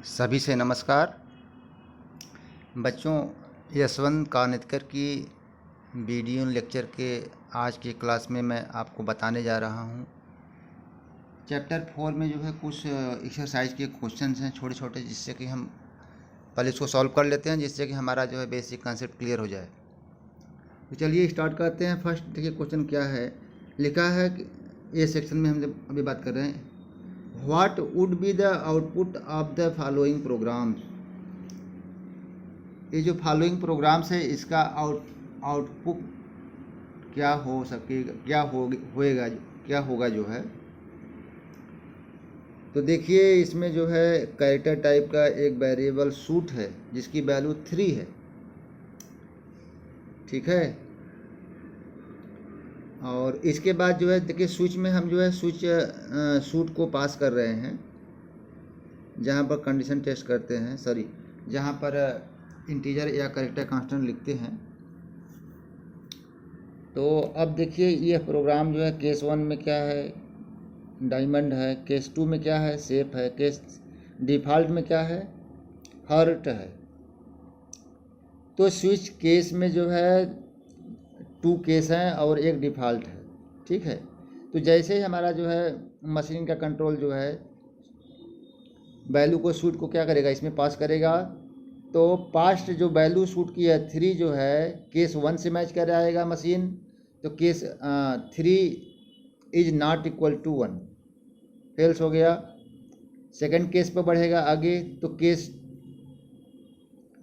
सभी से नमस्कार। बच्चों, यशवंत कानितकर की वीडियो लेक्चर के आज की क्लास में मैं आपको बताने जा रहा हूँ। चैप्टर 4 में जो है कुछ एक्सरसाइज के क्वेश्चंस हैं छोटे छोटे, जिससे कि हम पहले इसको सॉल्व कर लेते हैं, जिससे कि हमारा जो है बेसिक कंसेप्ट क्लियर हो जाए। तो चलिए स्टार्ट करते हैं। फर्स्ट देखिए क्वेश्चन क्या है, लिखा है कि ये सेक्शन में हम जब अभी बात कर रहे हैं, what would be the output of the following programs. ये जो फॉलोइंग प्रोग्राम्स है इसका आउटपुट क्या हो सकेगा, क्या होगा जो है। तो देखिए इसमें जो है कैरेक्टर टाइप का एक वेरिएबल सूट है जिसकी वैल्यू 3 है, ठीक है। और इसके बाद जो है देखिए स्विच में हम जो है सूट को पास कर रहे हैं, जहाँ पर कंडीशन टेस्ट करते हैं, सॉरी जहाँ पर इंटीजर या कैरेक्टर कांस्टेंट लिखते हैं। तो अब देखिए यह प्रोग्राम जो है केस 1 में क्या है, डायमंड है। केस 2 में क्या है, सेफ है। केस डिफ़ॉल्ट में क्या है, हर्ट है। तो स्विच केस में जो है 2 केस हैं और एक डिफ़ॉल्ट है, ठीक है। तो जैसे ही हमारा जो है मशीन का कंट्रोल जो है वैल्यू को सूट को क्या करेगा, इसमें पास करेगा। तो पास्ट जो वैल्यू सूट की है 3 जो है केस 1 से मैच कर आएगा मशीन। तो case 3 is not equal to 1, fails हो गया। सेकंड केस पर बढ़ेगा आगे, तो केस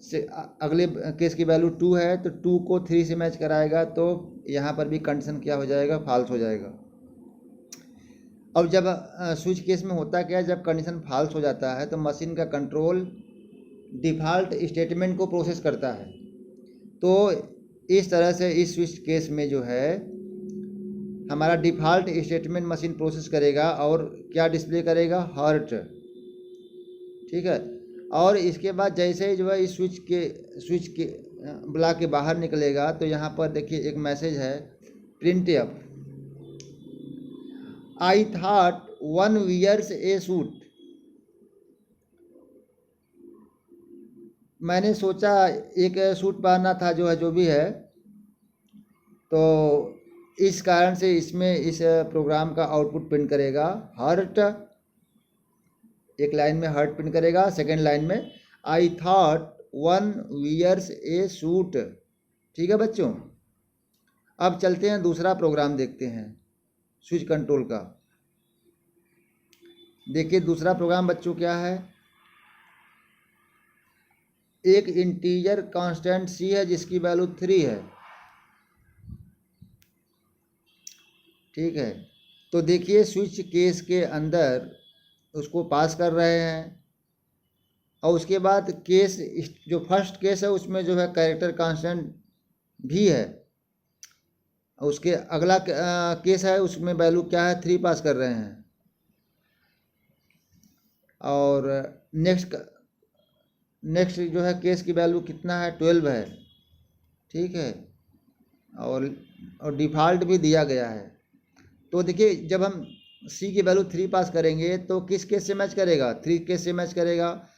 से अगले केस की वैल्यू 2 है, तो 2 को 3 से मैच कराएगा, तो यहाँ पर भी कंडीशन क्या हो जाएगा, फॉल्स हो जाएगा। अब जब स्विच केस में होता क्या है, जब कंडीशन फॉल्स हो जाता है तो मशीन का कंट्रोल डिफ़ॉल्ट स्टेटमेंट को प्रोसेस करता है। तो इस तरह से इस स्विच केस में जो है हमारा डिफ़ॉल्ट स्टेटमेंट मशीन प्रोसेस करेगा और क्या डिस्प्ले करेगा, हर्ट, ठीक है। और इसके बाद जैसे ही जो है इस स्विच के ब्लॉक के बाहर निकलेगा, तो यहाँ पर देखिए एक मैसेज है, print f I thought one wears a suit. मैंने सोचा एक सूट पहनना था, जो है जो भी है। तो इस कारण से इसमें इस प्रोग्राम का आउटपुट प्रिंट करेगा हर्ट, एक लाइन में हर्ट प्रिंट करेगा, सेकेंड लाइन में I thought one wears a suit, ठीक है बच्चों। अब चलते हैं दूसरा प्रोग्राम देखते हैं स्विच कंट्रोल का। देखिए दूसरा प्रोग्राम बच्चों क्या है, एक इंटीजर कांस्टेंट सी है जिसकी वैल्यू 3 है, ठीक है। तो देखिए स्विच केस के अंदर उसको पास कर रहे हैं, और उसके बाद केस जो फर्स्ट केस है उसमें जो है कैरेक्टर कांस्टेंट भी है, उसके अगला केस है उसमें वैल्यू क्या है, 3 पास कर रहे हैं। और नेक्स्ट जो है केस की वैल्यू कितना है, 12 है, ठीक है। और डिफ़ॉल्ट भी दिया गया है। तो देखिए जब हम सी की वैल्यू 3 पास करेंगे तो किस केस से मैच करेगा, 3 केस से मैच करेगा।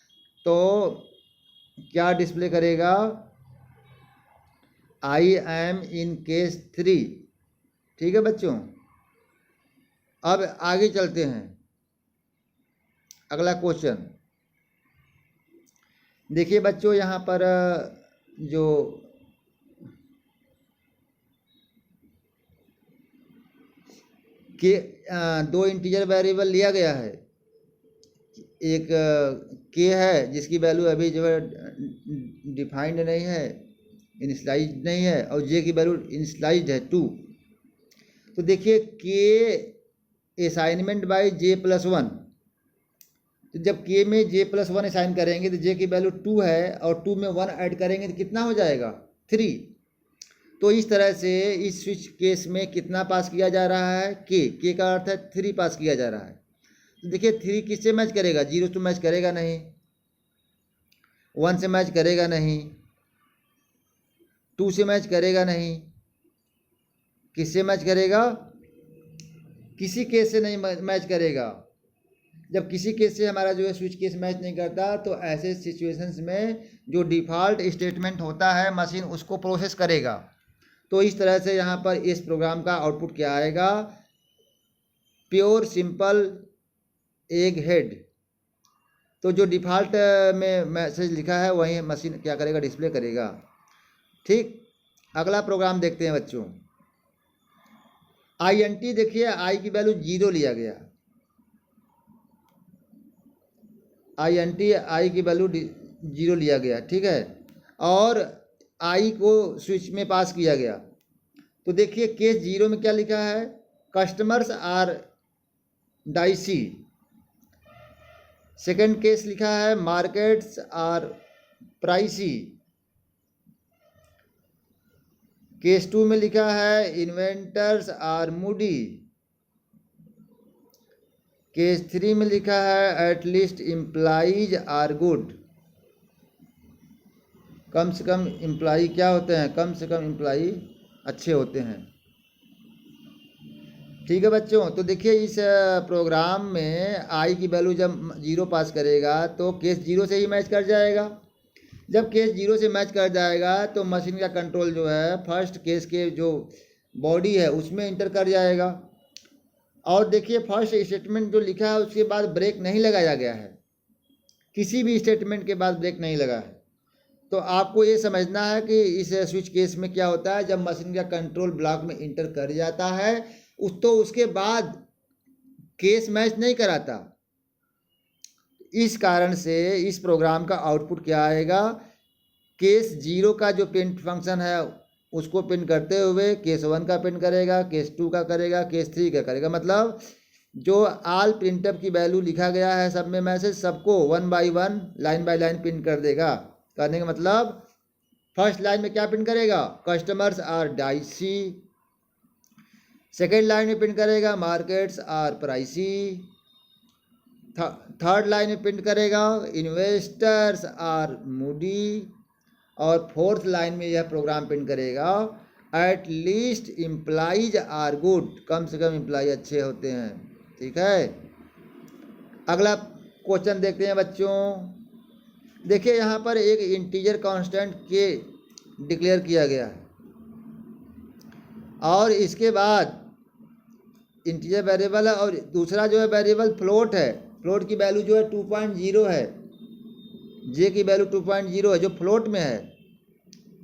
तो क्या डिस्प्ले करेगा, आई एम इन केस 3, ठीक है बच्चों। अब आगे चलते हैं, अगला क्वेश्चन देखिए बच्चों। यहाँ पर जो के 2 इंटीजर वेरिएबल लिया गया है, एक के है जिसकी वैल्यू अभी जो है डिफाइंड नहीं है, इनिशलाइज नहीं है, और जे की वैल्यू इनिशलाइज है 2। तो देखिए के असाइनमेंट बाय जे प्लस 1, तो जब के में जे प्लस 1 असाइन करेंगे तो जे की वैल्यू 2 है, और 2 में 1 ऐड करेंगे तो कितना हो जाएगा, 3। तो इस तरह से इस स्विच केस में कितना पास किया जा रहा है, के का अर्थ है 3 पास किया जा रहा है। तो देखिए 3 किससे मैच करेगा, 0 तो मैच करेगा नहीं, 1 से मैच करेगा नहीं, 2 से मैच करेगा नहीं, किससे मैच करेगा, किसी केस से नहीं मैच करेगा। जब किसी केस से हमारा जो है स्विच केस मैच नहीं करता, तो ऐसे सिचुएशंस में जो डिफ़ॉल्ट स्टेटमेंट होता है मशीन उसको प्रोसेस करेगा। तो इस तरह से यहाँ पर इस प्रोग्राम का आउटपुट क्या आएगा, प्योर सिंपल एग हेड। तो जो डिफ़ॉल्ट में मैसेज लिखा है वही मशीन क्या करेगा, डिस्प्ले करेगा। ठीक, अगला प्रोग्राम देखते हैं बच्चों। INT देखिए, आई की वैल्यू 0 लिया गया। INT आई की वैल्यू 0 लिया गया, ठीक है, और आई को स्विच में पास किया गया। तो देखिए केस 0 में क्या लिखा है, customers are dicey. Second case लिखा है मार्केट्स आर प्राइसी। केस 2 में लिखा है इन्वेंटर्स आर मूडी। केस 3 में लिखा है एटलीस्ट एम्प्लॉइज आर गुड। कम से कम एम्प्लॉई क्या होते हैं, कम से कम एम्प्लॉई अच्छे होते हैं। ठीक है बच्चों, तो देखिए इस प्रोग्राम में आई की वैल्यू जब 0 पास करेगा तो केस 0 से ही मैच कर जाएगा। जब केस 0 से मैच कर जाएगा तो मशीन का कंट्रोल जो है फर्स्ट केस के जो बॉडी है उसमें इंटर कर जाएगा। और देखिए फर्स्ट स्टेटमेंट जो लिखा है उसके बाद ब्रेक नहीं लगाया गया है, किसी भी स्टेटमेंट के बाद ब्रेक नहीं लगा है। तो आपको ये समझना है कि इस स्विच केस में क्या होता है, जब मशीन का कंट्रोल ब्लॉक में इंटर कर जाता है तो उसके बाद केस मैच नहीं कराता। इस कारण से इस प्रोग्राम का आउटपुट क्या आएगा, केस 0 का जो प्रिंट फंक्शन है उसको प्रिंट करते हुए केस 1 का प्रिंट करेगा, केस 2 का करेगा, केस 3 का करेगा। मतलब जो ऑल प्रिंटअप की वैल्यू लिखा गया है सब में मैसेज सबको 1 by 1 line by line print कर देगा। करने का मतलब फर्स्ट लाइन में क्या प्रिंट करेगा, customers are dicey. Second line में प्रिंट करेगा markets are pricey. Third line में प्रिंट करेगा इन्वेस्टर्स आर मूडी। और फोर्थ लाइन में यह प्रोग्राम प्रिंट करेगा at least employees are good, कम से कम एम्प्लॉय अच्छे होते हैं। ठीक है, अगला क्वेश्चन देखते हैं बच्चों। देखिए यहाँ पर एक इंटीजर कांस्टेंट के डिक्लेयर किया गया है और इसके बाद इंटीजर वेरिएबल है और दूसरा जो है वेरिएबल फ्लोट है। फ्लोट की वैल्यू जो है 2.0 है, जे की वैल्यू 2.0 है जो फ्लोट में है।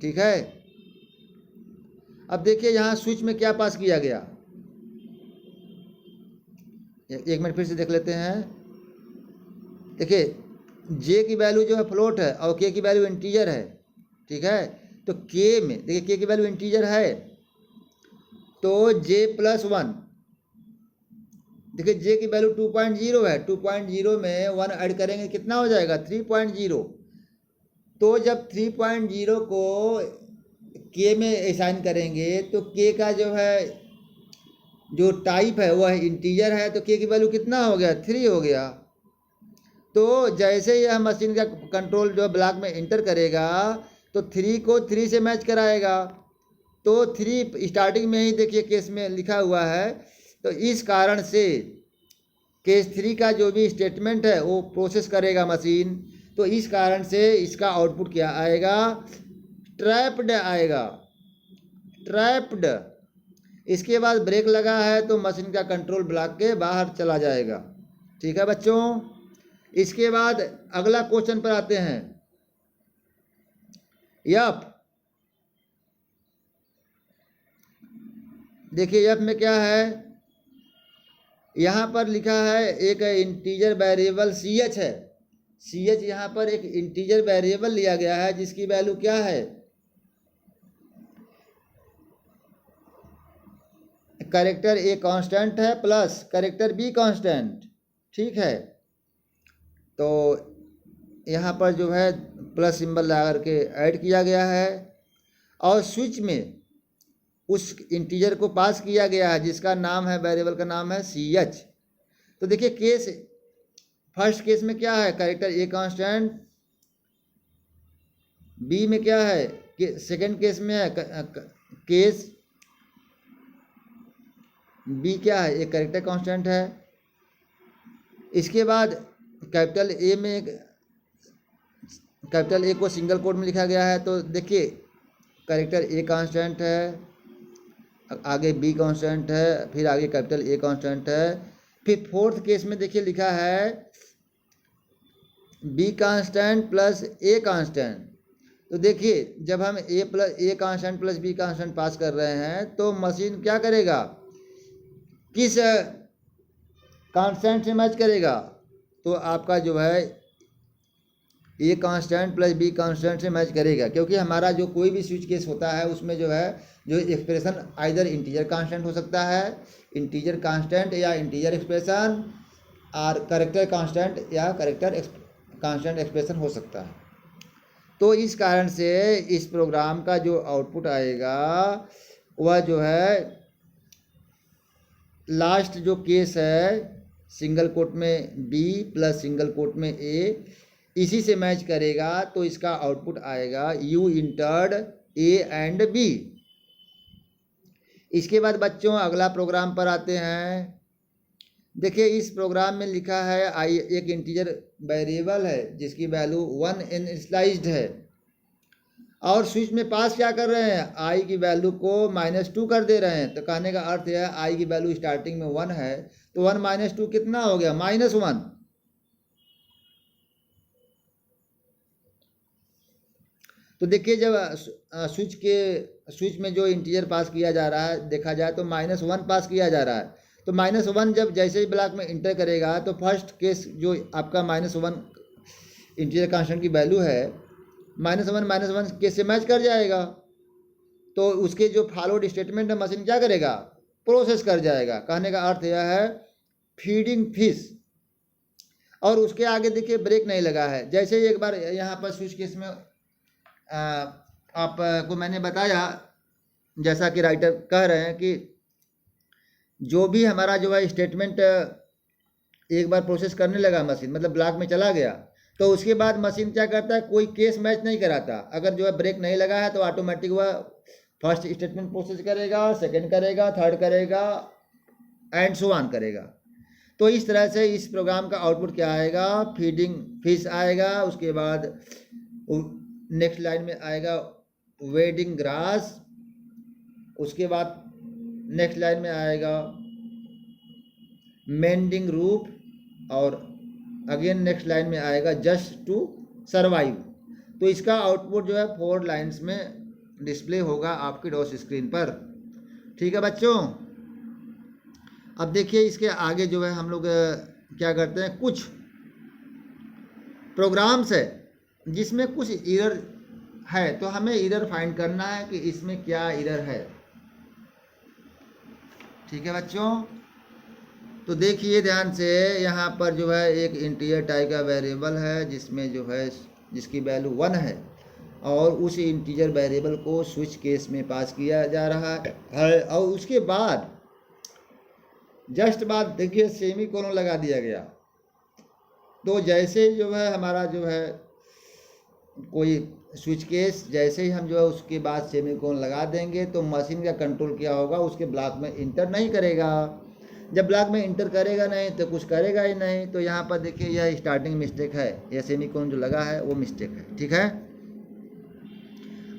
ठीक है, अब देखिए यहाँ स्विच में क्या पास किया गया, एक मिनट फिर से देख लेते हैं। देखिए जे की वैल्यू जो है फ्लोट है और के की वैल्यू इंटीजर है। ठीक है, तो के में देखिए के की वैल्यू इंटीजर है तो जे प्लस 1, देखिए जे की वैल्यू 2.0 है, 2.0 में 1 ऐड करेंगे कितना हो जाएगा 3.0। तो जब 3.0 को के में असाइन करेंगे तो के का जो है जो टाइप है वह इंटीजर है, तो के की वैल्यू कितना हो गया 3 हो गया। तो जैसे यह मशीन का कंट्रोल जो ब्लॉक में इंटर करेगा तो 3 को 3 से मैच कराएगा। तो 3 स्टार्टिंग में ही देखिए केस में लिखा हुआ है, तो इस कारण से केस 3 का जो भी स्टेटमेंट है वो प्रोसेस करेगा मशीन। तो इस कारण से इसका आउटपुट क्या आएगा, ट्रैप्ड आएगा, ट्रैप्ड। इसके बाद ब्रेक लगा है तो मशीन का कंट्रोल ब्लॉक के बाहर चला जाएगा। ठीक है बच्चों, इसके बाद अगला क्वेश्चन पर आते हैं। यप, देखिए यप में क्या है, यहाँ पर लिखा है एक इंटीजर वेरिएबल सी एच है। सी एच यहाँ पर एक इंटीजर वेरिएबल लिया गया है जिसकी वैल्यू क्या है, कैरेक्टर ए कांस्टेंट है प्लस कैरेक्टर बी कांस्टेंट। ठीक है, तो यहाँ पर जो है प्लस सिंबल लगा करके ऐड किया गया है और स्विच में उस इंटीजर को पास किया गया है जिसका नाम है, वेरिएबल का नाम है सी एच। तो देखिए केस फर्स्ट केस में क्या है, कैरेक्टर ए कांस्टेंट। बी में क्या है, सेकंड केस में है केस बी क्या है, एक कैरेक्टर कांस्टेंट है। इसके बाद कैपिटल ए को सिंगल कोट में लिखा गया है, तो देखिए कैरेक्टर ए कांस्टेंट है, आगे बी कांस्टेंट है, फिर आगे कैपिटल ए कांस्टेंट है, फिर फोर्थ केस में देखिए लिखा है B constant plus A constant. तो देखिए जब हम A constant plus B constant pass कर रहे हैं तो मशीन क्या करेगा, किस कांस्टेंट से मैच करेगा, तो आपका जो है ए कांस्टेंट प्लस बी कांस्टेंट से मैच करेगा, क्योंकि हमारा जो कोई भी स्विच केस होता है उसमें जो है जो एक्सप्रेशन आइदर इंटीजर कांस्टेंट हो सकता है, इंटीजर कांस्टेंट या इंटीजर एक्सप्रेशन, और कैरेक्टर कांस्टेंट या कैरेक्टर कांस्टेंट एक्सप्रेशन हो सकता है। तो इस कारण से इस प्रोग्राम का जो आउटपुट आएगा वह जो है लास्ट जो केस है सिंगल कोट में बी प्लस सिंगल कोट में ए, इसी से मैच करेगा, तो इसका आउटपुट आएगा you entered A and B. इसके बाद बच्चों अगला प्रोग्राम पर आते हैं। देखिए इस प्रोग्राम में लिखा है आई एक इंटीजर वेरिएबल है जिसकी वैल्यू 1 इनिशियलाइज्ड है, और स्विच में पास क्या कर रहे हैं, आई की वैल्यू को -2 कर दे रहे हैं। तो कहने का अर्थ है आई की वैल्यू स्टार्टिंग में 1 है, तो 1 - 2 कितना हो गया, -1। तो देखिए जब स्विच में जो इंटीजर पास किया जा रहा है देखा जाए तो -1 पास किया जा रहा है। तो -1 जब जैसे ही ब्लॉक में इंटर करेगा तो फर्स्ट केस जो आपका -1 इंटीजर कांस्टेंट की वैल्यू है -1 केस से मैच कर जाएगा, तो उसके जो फॉलोड स्टेटमेंट है मशीन क्या करेगा, प्रोसेस कर जाएगा। कहने का अर्थ यह है फीडिंग फिश, और उसके आगे देखिए ब्रेक नहीं लगा है। जैसे ही एक बार यहाँ पर स्विच केस में आपको मैंने बताया, जैसा कि राइटर कह रहे हैं कि जो भी हमारा जो है स्टेटमेंट एक बार प्रोसेस करने लगा मशीन, मतलब ब्लॉक में चला गया, तो उसके बाद मशीन क्या करता है, कोई केस मैच नहीं कराता। अगर जो है ब्रेक नहीं लगा है तो ऑटोमेटिक वह फर्स्ट स्टेटमेंट प्रोसेस करेगा, सेकंड करेगा, थर्ड करेगा, एंड सो ऑन करेगा। तो इस तरह से इस प्रोग्राम का आउटपुट क्या आएगा, फीडिंग फिश आएगा। उसके बाद नेक्स्ट लाइन में आएगा वेडिंग ग्रास, उसके बाद नेक्स्ट लाइन में आएगा मेंडिंग रूफ, और अगेन नेक्स्ट लाइन में आएगा जस्ट टू सरवाइव। तो इसका आउटपुट जो है 4 लाइन्स में डिस्प्ले होगा आपकी डॉस स्क्रीन पर। ठीक है बच्चों, अब देखिए इसके आगे जो है हम लोग क्या करते हैं, कुछ प्रोग्राम्स है जिसमें कुछ एरर है, तो हमें एरर फाइंड करना है कि इसमें क्या एरर है। ठीक है बच्चों, तो देखिए ध्यान से, यहाँ पर जो है एक इंटीजर टाइप का वेरिएबल है जिसमें जो है जिसकी वैल्यू 1 है, और उस इंटीजर वेरिएबल को स्विच केस में पास किया जा रहा है, और उसके बाद जस्ट बाद देखिए सेमीकोलन लगा दिया गया। तो जैसे जो है हमारा जो है कोई स्विच केस, जैसे ही हम जो है उसके बाद सेमीकोलन लगा देंगे तो मशीन का कंट्रोल क्या होगा, उसके ब्लॉक में इंटर नहीं करेगा। जब ब्लॉक में इंटर करेगा नहीं तो कुछ करेगा ही नहीं। तो यहाँ पर देखिए यह स्टार्टिंग मिस्टेक है, यह सेमीकोलन जो लगा है वो मिस्टेक है। ठीक है,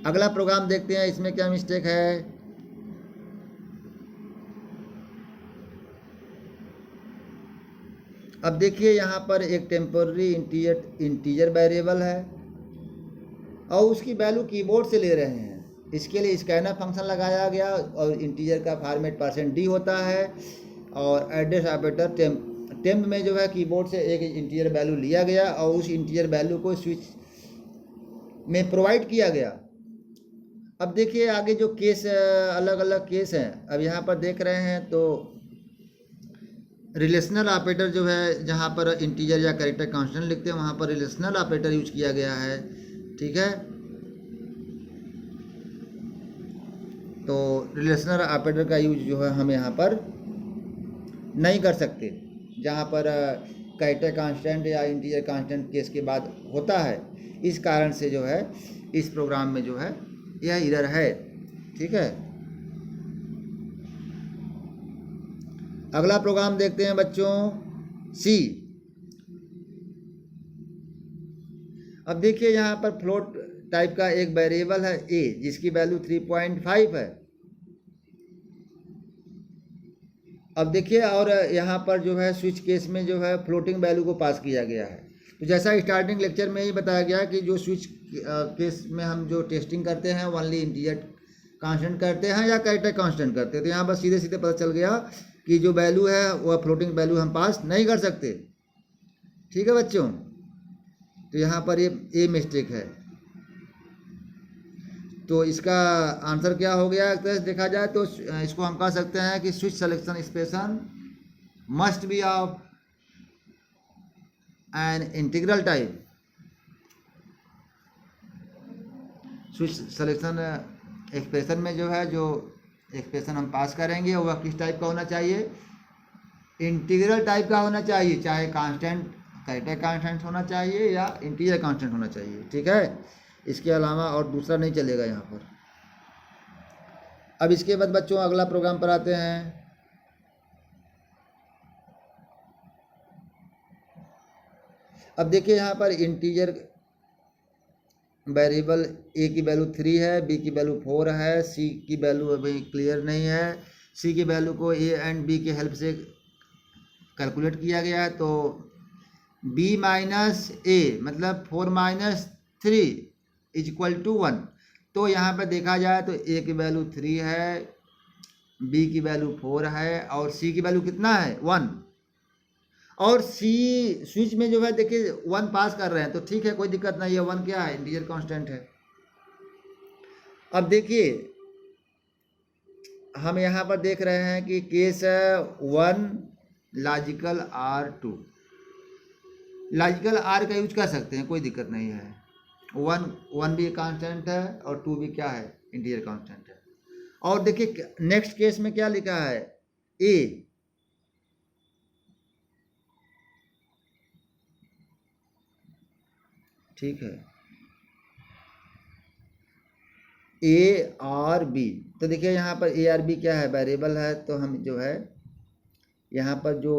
अगला प्रोग्राम देखते हैं इसमें क्या मिस्टेक है। अब देखिए यहाँ पर एक टेम्पोररी इंटीजर वेरिएबल है और उसकी वैल्यू कीबोर्ड से ले रहे हैं। इसके लिए स्कैनर फंक्शन लगाया गया और इंटीजर का फॉर्मेट %d होता है, और एड्रेस ऑपरेटर टेम्प में जो है कीबोर्ड से एक इंटीजर वैल्यू लिया गया और उस इंटीजर वैल्यू को स्विच में प्रोवाइड किया गया। अब देखिए आगे जो केस अलग अलग केस हैं, अब यहाँ पर देख रहे हैं तो रिलेशनल ऑपरेटर जो है, जहाँ पर इंटीजर या कैरेक्टर कांस्टेंट लिखते हैं वहाँ पर रिलेशनल ऑपरेटर यूज किया गया है। ठीक है, तो रिलेशनल ऑपरेटर का यूज जो है हम यहाँ पर नहीं कर सकते, जहाँ पर कैरेक्टर कांस्टेंट या इंटीजर कांस्टेंट केस के बाद होता है। इस कारण से जो है इस प्रोग्राम में जो है यह एरर है। ठीक है, अगला प्रोग्राम देखते हैं बच्चों, सी। अब देखिए यहाँ पर फ्लोट टाइप का एक वेरिएबल है ए, जिसकी वैल्यू 3.5 है। अब देखिए, और यहाँ पर जो है स्विच केस में जो है फ्लोटिंग वैल्यू को पास किया गया है। तो जैसा स्टार्टिंग लेक्चर में ही बताया गया कि जो स्विच केस में हम जो टेस्टिंग करते हैं ओनली इंटीजर कांस्टेंट करते हैं या कैरेक्टर कांस्टेंट करते हैं। तो यहाँ पर सीधे सीधे पता चल गया कि जो वैल्यू है वह फ्लोटिंग वैल्यू हम पास नहीं कर सकते। ठीक है बच्चों, तो यहाँ पर ये मिस्टेक है। तो इसका आंसर क्या हो गया अगर देखा जाए तो इसको हम कह सकते हैं कि switch selection expression must be of an integral type. Switch selection expression में जो है जो एक्सप्रेशन हम पास करेंगे वह किस टाइप का होना चाहिए? इंटीग्रल टाइप का होना चाहिए, चाहे कांस्टेंट कैरेक्टर कांस्टेंट होना चाहिए या इंटीजर कांस्टेंट होना चाहिए। ठीक है, इसके अलावा और दूसरा नहीं चलेगा यहाँ पर। अब इसके बाद बच्चों अगला प्रोग्राम पर आते हैं। अब देखिए यहाँ पर इंटीजर वेरिएबल ए की वैल्यू 3 है, बी की वैल्यू 4 है, सी की वैल्यू अभी क्लियर नहीं है। सी की वैल्यू को ए एंड बी के हेल्प से कैलकुलेट किया गया है। तो बी माइनस ए मतलब 4 माइनस 3 इज इक्वल टू 1। तो यहाँ पर देखा जाए तो ए की वैल्यू 3 है, बी की वैल्यू 4 है और सी की वैल्यू कितना है? 1। और सी स्विच में जो है देखिए 1 पास कर रहे हैं, तो ठीक है, कोई दिक्कत नहीं है। 1 क्या है? इंटीजर कांस्टेंट है। अब देखिए हम यहाँ पर देख रहे हैं कि केस है 1 लॉजिकल R2। लॉजिकल R का यूज कर सकते हैं, कोई दिक्कत नहीं है। 1 भी कांस्टेंट है और 2 भी क्या है? इंटीजर कांस्टेंट है। और देखिए नेक्स्ट केस में क्या लिखा है? ए। ठीक है, ए और बी। तो देखिए यहाँ पर ए और बी क्या है? वेरिएबल है। तो हम जो है यहाँ पर जो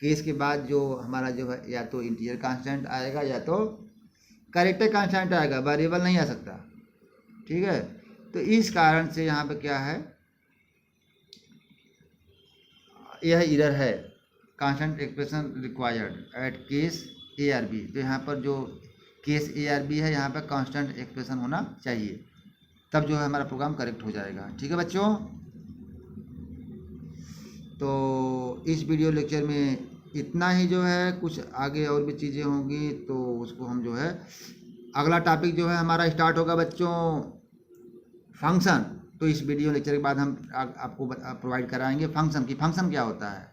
केस के बाद जो हमारा जो है या तो इंटीजर कांस्टेंट आएगा या तो कैरेक्टर कांस्टेंट आएगा, वेरिएबल नहीं आ सकता। ठीक है, तो इस कारण से यहाँ पे क्या है, यह इरर है, constant expression required at case A or B. तो यहाँ पर जो केस ए आर बी है यहाँ पर कांस्टेंट एक्सप्रेशन होना चाहिए, तब जो है हमारा प्रोग्राम करेक्ट हो जाएगा। ठीक है बच्चों, तो इस वीडियो लेक्चर में इतना ही। जो है कुछ आगे और भी चीज़ें होंगी तो उसको हम जो है अगला टॉपिक जो है हमारा स्टार्ट होगा बच्चों फंक्शन। तो इस वीडियो लेक्चर के बाद हम आपको प्रोवाइड कराएंगे फंक्शन की, फंक्शन क्या होता है।